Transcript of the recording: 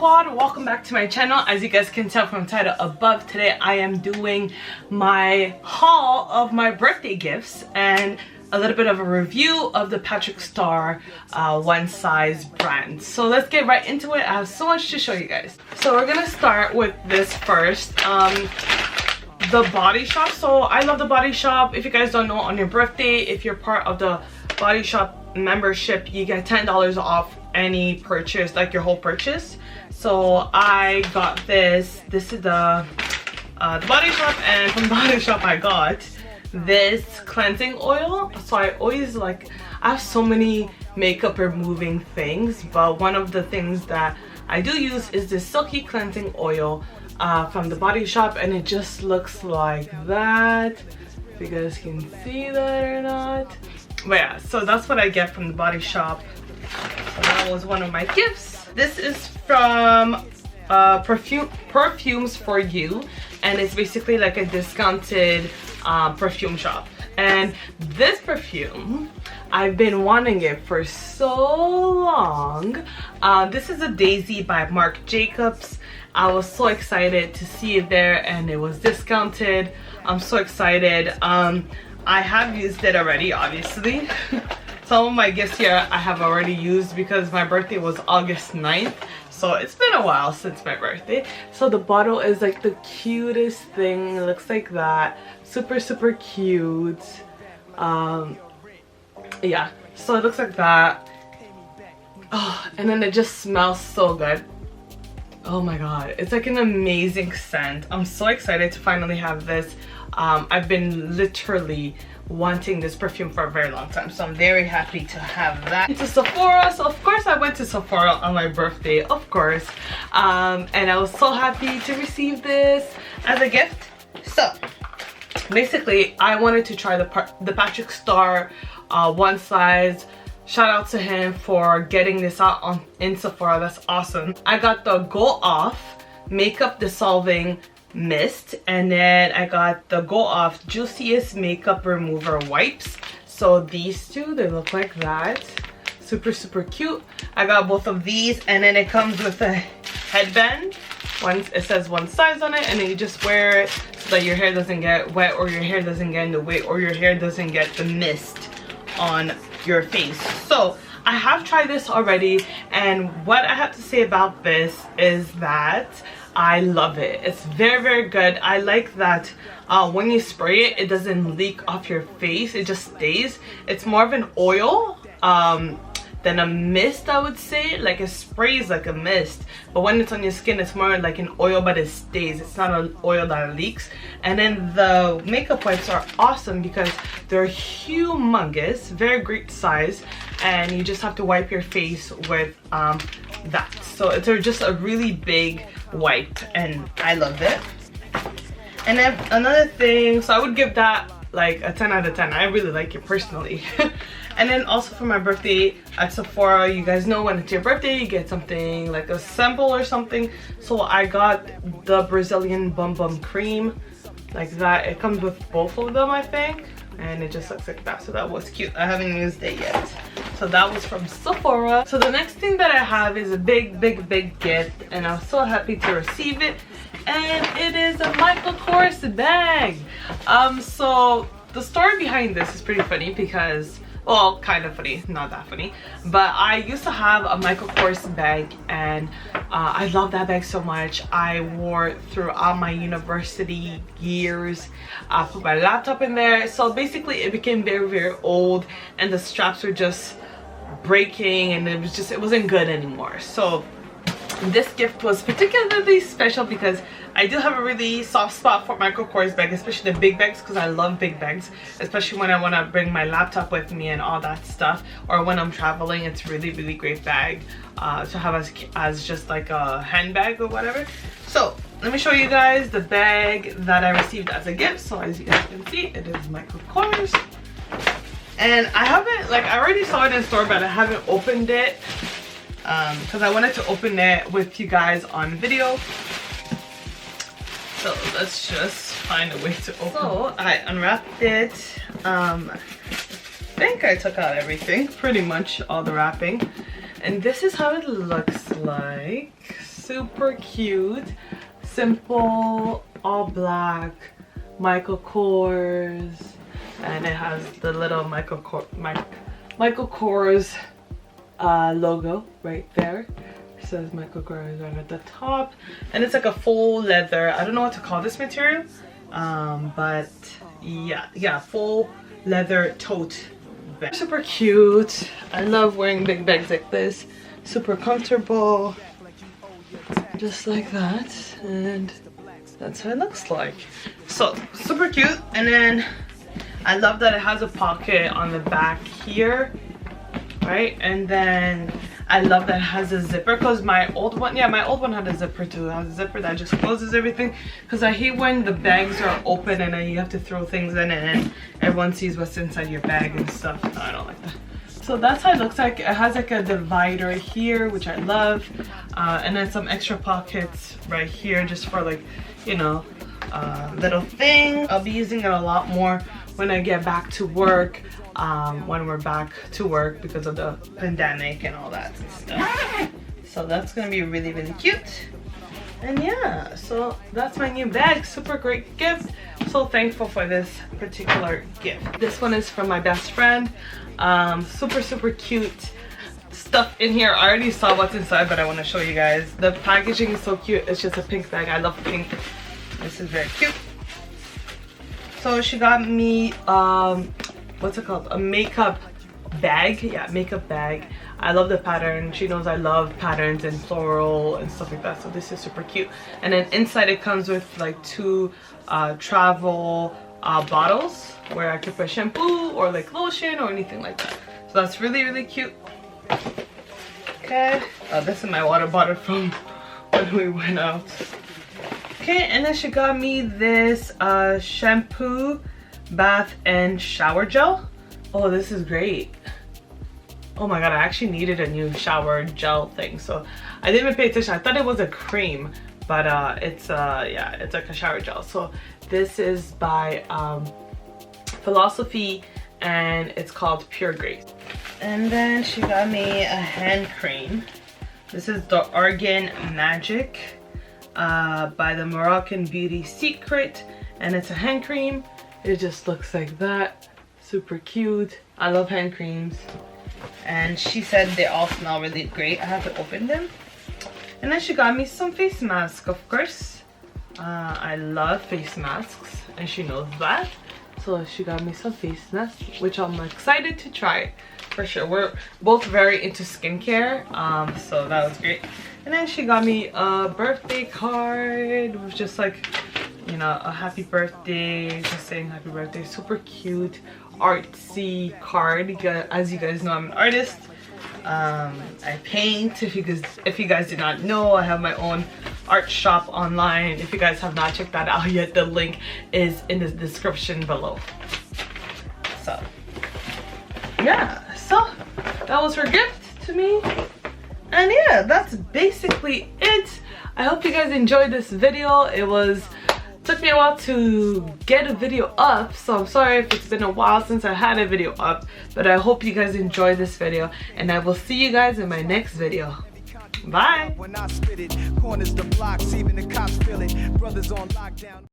Squad, welcome back to my channel. As you guys can tell from the title above, today I am doing my haul of my birthday gifts and a little bit of a review of the PatricksStarrr one size brand. So let's get right into it. I have so much to show you guys. So we're gonna start with this first. The Body Shop. So I love the Body Shop. If you guys don't know, on your birthday, if you're part of the Body Shop membership, you get $10 off any purchase, like your whole purchase. So I got this. This is the Body Shop, and from Body Shop I got this cleansing oil. So I always I have so many makeup removing things, but one of the things that I do use is this silky cleansing oil from the Body Shop, and it just looks like that. If you guys can see that or not. But yeah, so that's what I get from the Body Shop. So that was one of my gifts. This is from Perfumes for You, and it's basically like a discounted perfume shop. And this perfume, I've been wanting it for so long. This is a Daisy by Marc Jacobs. I was so excited to see it there, and it was discounted. I'm so excited. I have used it already, obviously. Some of my gifts here I have already used because my birthday was August 9th. So it's been a while since my birthday. So the bottle is like the cutest thing. It looks like that. Super, super cute. Yeah, so it looks like that. Oh, and then it just smells so good. Oh my god, it's like an amazing scent. I'm so excited to finally have this. I've been literally wanting this perfume for a very long time, so I'm very happy to have that. To Sephora, so of course I went to Sephora on my birthday, of course, and I was so happy to receive this as a gift. So basically I wanted to try the PatricksStarrr one size. Shout out to him for getting this out in Sephora. That's awesome. I got the Go Off Makeup Dissolving Mist, and then I got the Go Off Juiciest Makeup Remover Wipes. So these two, they look like that. Super, super cute. I got both of these, and then it comes with a headband. It says one size on it, and then you just wear it so that your hair doesn't get wet, or your hair doesn't get in the way, or your hair doesn't get the mist on your face. So I have tried this already, and what I have to say about this is that I love it. It's very, very good. I like that when you spray it, it doesn't leak off your face. It just stays. It's more of an oil than a mist, I would say. Like, it sprays like a mist, but when it's on your skin, it's more like an oil, but it stays. It's not an oil that leaks. And then the makeup wipes are awesome because they're humongous, very great size, and you just have to wipe your face with that. So it's just a really big wipe, and I love it. And then another thing, so I would give that like a 10 out of 10. I really like it personally. And then also for my birthday at Sephora, you guys know when it's your birthday you get something like a sample or something. So I got the Brazilian Bum Bum Cream, like that. It comes with both of them, I think, and it just looks like that. So that was cute. I haven't used it yet. So that was from Sephora. So the next thing that I have is a big, big, big gift, and I'm so happy to receive it. And it is a Michael Kors bag. So the story behind this is pretty funny because, well, kind of funny, not that funny, but I used to have a Michael Kors bag, and I love that bag so much. I wore it throughout my university years. I put my laptop in there, so basically it became very, very old, and the straps were just breaking, and it wasn't good anymore. So this gift was particularly special because I do have a really soft spot for Michael Kors bag, especially the big bags, because I love big bags, especially when I want to bring my laptop with me and all that stuff, or when I'm traveling. It's really, really great bag to have as just like a handbag or whatever. So let me show you guys the bag that I received as a gift. So as you guys can see, it is Michael Kors, and I haven't, like, I already saw it in store, but I haven't opened it because I wanted to open it with you guys on video. So let's just find a way to open. So I unwrapped it. I think I took out everything, pretty much all the wrapping, and this is how it looks like. super cute. Simple, all black, Michael Kors, and it has the little Michael Kors logo right there. It says Michael Kors right at the top, and it's like a full leather. I don't know what to call this material, but yeah, full leather tote bag. Super cute. I love wearing big bags like this. Super comfortable, just like that, and that's how it looks like. So super cute. And then I love that it has a pocket on the back here, right? And then I love that it has a zipper, because my old one had a zipper too. It has a zipper that just closes everything, because I hate when the bags are open and then you have to throw things in and everyone sees what's inside your bag and stuff. No, I don't like that. So that's how it looks like. It has like a divider here, which I love, and then some extra pockets right here just for, like, you know, little thing. I'll be using it a lot more when I get back to work, when we're back to work because of the pandemic and all that stuff. So that's gonna be really, really cute. And yeah, so that's my new bag. Super great gift. So thankful for this particular gift. This one is from my best friend. Super cute stuff in here. I already saw what's inside, but I want to show you guys. The packaging is so cute. It's just a pink bag. I love pink. This is very cute. So she got me what's it called, a makeup bag. Yeah, makeup bag. I love the pattern. She knows I love patterns and floral and stuff like that, so this is super cute. And then inside it comes with like 2 travel bottles where I could put shampoo or like lotion or anything like that. So that's really, really cute. Okay, this is my water bottle from when we went out. Okay, and then she got me this shampoo, bath and shower gel. Oh, this is great. Oh my god, I actually needed a new shower gel thing, so I didn't even pay attention. I thought it was a cream, but it's yeah, it's like a shower gel. So this is by Philosophy, and it's called Pure Grace. And then she got me a hand cream. This is the Argan Magic by the Moroccan Beauty Secret, and it's a hand cream. It just looks like that. Super cute. I love hand creams. And she said they all smell really great. I have to open them. And then she got me some face masks, of course. I love face masks, and she knows that. So she got me some face masks, which I'm excited to try for sure. We're both very into skincare, so that was great. And then she got me a birthday card with just like, you know, a happy birthday, just saying happy birthday. Super cute, artsy card. As you guys know, I'm an artist. I paint. If you guys did not know, I have my own art shop online. If you guys have not checked that out yet, the link is in the description below. So yeah, so that was her gift to me. And yeah, that's basically it. I hope you guys enjoyed this video. Took me a while to get a video up, so I'm sorry if it's been a while since I had a video up, but I hope you guys enjoyed this video, and I will see you guys in my next video. Bye. When I spit it, corners the blocks, even the cops feel it. Brothers on lockdown.